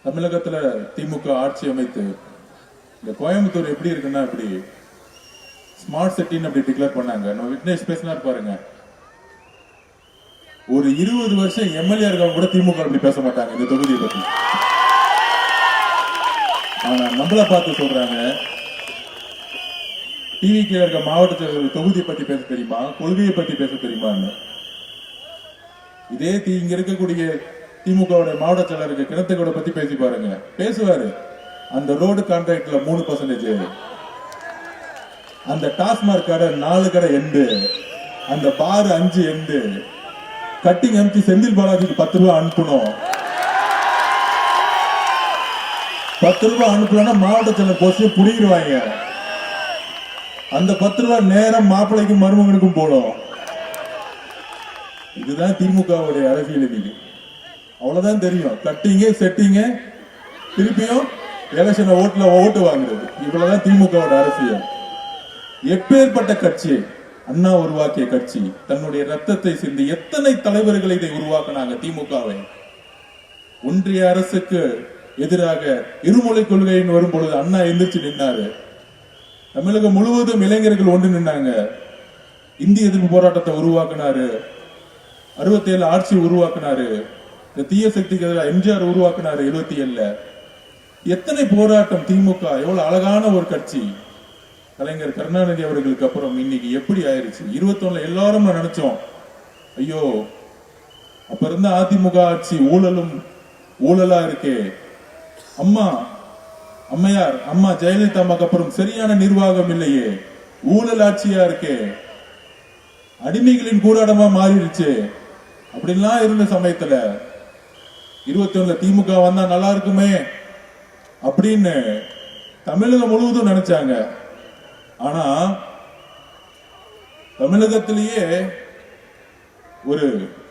தமிழகத்துல திமுக ஆட்சி அமைத்து இந்த கோயம்புத்தூர் எப்படி இருக்குன்னா இப்படி ஸ்மார்ட் சிட்டின்னு அப்படி டிக்ளேர் பண்ணாங்க. நம்ம விக்னேஷ் பேசினார் பாருங்க. ஒரு 20 வருஷம் எம்எல்ஏ இருக்கவங்க கூட திமுக அப்படி பேச மாட்டாங்க இந்த தொகுதியை பத்தி. ஆனா நம்மள பார்த்து சொல்றாங்க, டிவிக்கு இருக்க மாவட்ட செயலர் தொகுதியை பத்தி பேச தெரியுமா, கொள்கையை பத்தி பேச தெரியுமான்னு. இதே இங்க இருக்கக்கூடிய திமுக மாவட்ட செயலருக்கு கிணத்துக்கூட பத்தி பேசி பாருங்க, பேசுவாரு. அந்த ரோடு கான்ட்ராக்ட்ல 3%, அந்த டாஸ்மாக் கடை 4 கடை எண்டு, அந்த பார் 5 எண்டு, கட்டிங் அனுப்பி செந்தில் பாலாஜிக்கு 10 ரூபாய் அனுப்பணும். 10 ரூபாய் அனுப்பலன்னா மாவட்ட செயலர் போஸ்ட் புடிங்கிடுவாங்க. அந்த 10 ரூபாய் நேரம் மாப்பிள்ளைக்கும் மருமகனுக்கும் போடும். இதுதான் திமுகவுடைய அரசியல். இன்னைக்கு அவ்வளவுதான் தெரியும். கட்டிங்க செட்டிங்க திருப்பியும் எலெக்ஷன் ஓட்டு வாங்குறது. இவ்வளவுதான் திமுகவோட அரசியல். எப்பேற்பட்ட கட்சி அண்ணா உருவாக்கிய கட்சி. தன்னுடைய ரத்தத்தை சிந்தி எத்தனை தலைவர்களை இதை உருவாக்கினாங்க திமுகவை. ஒன்றிய அரசுக்கு எதிராக இருமொழி கொள்கைன்னு வரும் பொழுது அண்ணா எந்திரிச்சு நின்னாரு. தமிழகம் முழுவதும் இளைஞர்கள் ஒன்று நின்னாங்க. இந்திய எதிர்ப்பு போராட்டத்தை உருவாக்கினாரு. 67 ஆட்சி உருவாக்கினாரு. இந்த தீய சக்திக்கு எதிராக எம்ஜிஆர் உருவாக்கினாரு 77. எத்தனை போராட்டம். திமுக எவ்வளவு அழகான ஒரு கட்சி. கலைஞர் கருணாநிதி அவர்களுக்கு அப்புறம் இன்னைக்கு எப்படி ஆயிருச்சு. 21 எல்லாரும் நினைச்சோம், ஐயோ அப்ப இருந்த அதிமுக ஆட்சி ஊழலா இருக்கே. அம்மையார் அம்மா ஜெயலலிதா அம்மாக்கு அப்புறம் சரியான நிர்வாகம் இல்லையே, ஊழல் ஆட்சியா இருக்கே, அடிமைகளின் கூடாடமா மாறிடுச்சு அப்படின்லாம் இருந்த சமயத்துல 21 திமுக வந்தா நல்லா இருக்குமே அப்படின்னு தமிழகம் முழுவதும் நினைச்சாங்க. ஆனா தமிழகத்திலேயே ஒரு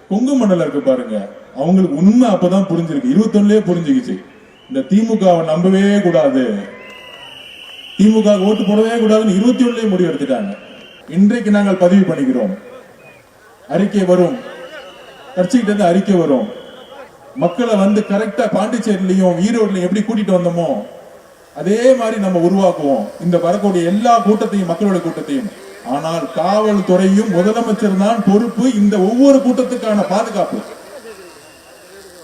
கொங்கு மண்டலம் இருக்கு பாருங்க, அவங்களுக்கு உண்மை அப்பதான் புரிஞ்சிருக்கு. 21 புரிஞ்சுக்கிச்சு. இந்த திமுகவை நம்பவே கூடாது, திமுக ஓட்டு போடவே கூடாதுன்னு 21 முடிவு எடுத்துட்டாங்க. இன்றைக்கு நாங்கள் பதிவு பண்ணிக்கிறோம். அறிக்கை வரும், கட்சிக்கிட்ட இருந்து அறிக்கை வரும். மக்களை வந்து கரெக்டா பாண்டிச்சேரியிலையும் ஈரோட்லயும் எப்படி கூட்டிட்டு வந்தோமோ அதே மாதிரி நம்ம உருவாக்குவோம் இந்த வரக்கூடிய எல்லா கூட்டத்தையும், மக்களோட கூட்டத்தையும். ஆனால் காவல்துறையும் முதலமைச்சர் தான் பொறுப்பு. இந்த ஒவ்வொரு கூட்டத்துக்கான பாதுகாப்பு.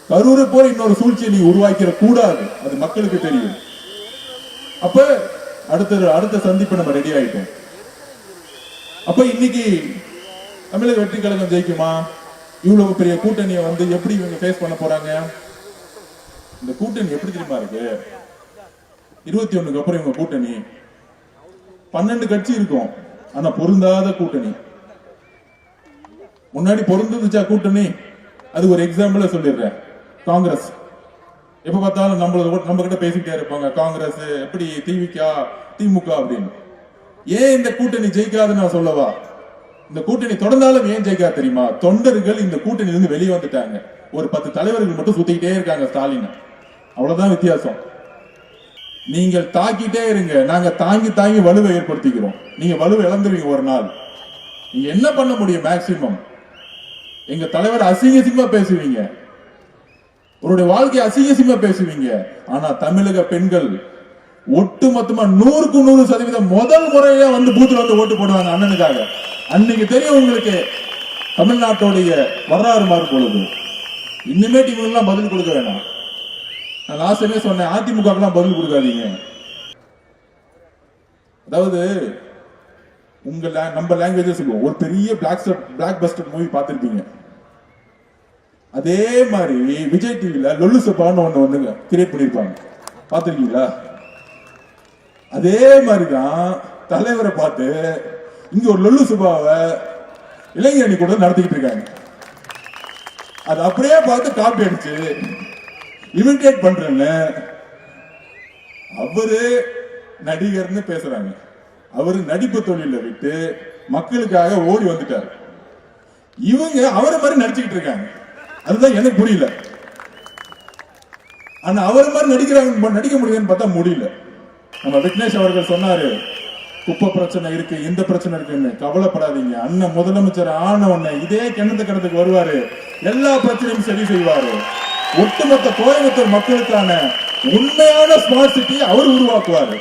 கரூரை போல இன்னொரு சூழ்ச்சியை நீ உருவாக்கிற கூடாது, அது மக்களுக்கு தெரியும். அப்ப அடுத்த சந்திப்பு நம்ம ரெடி ஆயிட்டோம். அப்ப இன்னைக்கு தமிழக வெற்றி கழகம் ஜெயிக்குமா? இவ்வளவு பெரிய கூட்டணியை வந்து எப்படி இவங்க ஃபேஸ் பண்ண போறாங்க? இந்த கூட்டணி எப்படி தெரியுமா இருக்கு? 21 அப்புறம் இவங்க கூட்டணி 12 கட்சி இருக்கும். ஆனா பொருந்தாத கூட்டணி. முன்னாடி பொருந்துச்சா கூட்டணி? அது ஒரு எக்ஸாம்பிள் சொல்லிடுறேன். காங்கிரஸ் எப்ப பார்த்தாலும் நம்ம கிட்ட பேசிக்கிட்டே இருப்பாங்க, காங்கிரஸ் எப்படி திமுக அப்படின்னு. ஏன் இந்த கூட்டணி ஜெயிக்காதுன்னு நான் சொல்லவா? இந்த கூட்டணி தொடர்ந்தாலும் ஏன் ஜெயிக்காது தெரியுமா? தொண்டர்கள் இந்த கூட்டணியிலிருந்து வெளியே வந்துட்டாங்க. ஒரு 10 தலைவர்கள் மட்டும் சுத்திக்கிட்டே இருக்காங்க ஸ்டாலின். அவ்வளவுதான் வித்தியாசம். நீங்கள் தாக்கிட்டே இருங்க, நாங்க தாங்கி வலுவை ஏற்படுத்திக்கிறோம். நீங்க வலுவை இழந்துருவீங்க ஒரு நாள். நீங்க என்ன பண்ண முடியும்? மேக்சிமம் எங்க தலைவர் அசிங்கமா பேசுவீங்க, உங்களுடைய வாழ்க்கையை அசிங்கமா பேசுவீங்க. ஆனா தமிழக பெண்கள் ஒட்டு மொத்தமா 100க்கு 100% முதல் முறையா வந்து பூத்துல வந்து ஓட்டு போடுவாங்க அண்ணனுக்காக. அன்னைக்கு தெரியும் உங்களுக்கு தமிழ்நாட்டுடைய வரலாறு மாறும் பொழுது. இனிமேட்டு இவங்க பதில் கொடுக்க வேணாம். நான் லாஸ்டமே சொன்னேன், அதிமுக பதில் கொடுக்காதீங்க. அதாவது நம்ம லாங்குவேஜ் சொல்லுவோம், ஒரு பெரிய பிளாக் பஸ்டர் மூவி பார்த்திருப்பீங்க. அதே மாதிரி விஜய் டிவில லொல்லு சப்பான்னு ஒண்ணு வந்துங்க கிரியேட் பண்ணிருப்பாங்க, பார்த்திருக்கீங்களா? அதே மாதிரிதான் தலைவரை பார்த்து இங்க ஒரு லொல்லு சுபாவை இளைஞரணி கூட நடத்திக்கிட்டு இருக்காங்க. அது அப்படியே பார்த்து காப்பி அடிச்சு இமிடேட் பண்றேன்னு அவரு நடிகர்னு பேசுறாங்க. அவரு நடிப்பு தொழில விட்டு மக்களுக்காக ஓடி வந்துட்டாரு. இவங்க அவரை மாதிரி நடிச்சுக்கிட்டு இருக்காங்க. அதுதான் எனக்கு புரியல. ஆனா அவர் மாதிரி நடிக்க முடியுதுன்னு பார்த்தா முடியல. நம்ம விக்னேஷ் அவர்கள் சொன்னாரு, குப்பை பிரச்சனை இருக்கு, இந்த பிரச்சனை இருக்குன்னு. கவலைப்படாதீங்க, அண்ணன் முதலமைச்சர் ஆன உடனே இதே கிணத்துக்கு வருவாரு, எல்லா பிரச்சனையும் சரி செய்வாரு. ஒட்டுமொத்த கோயம்புத்தூர் மக்களுக்கான உண்மையான ஸ்மார்ட் சிட்டியை அவர் உருவாக்குவாரு.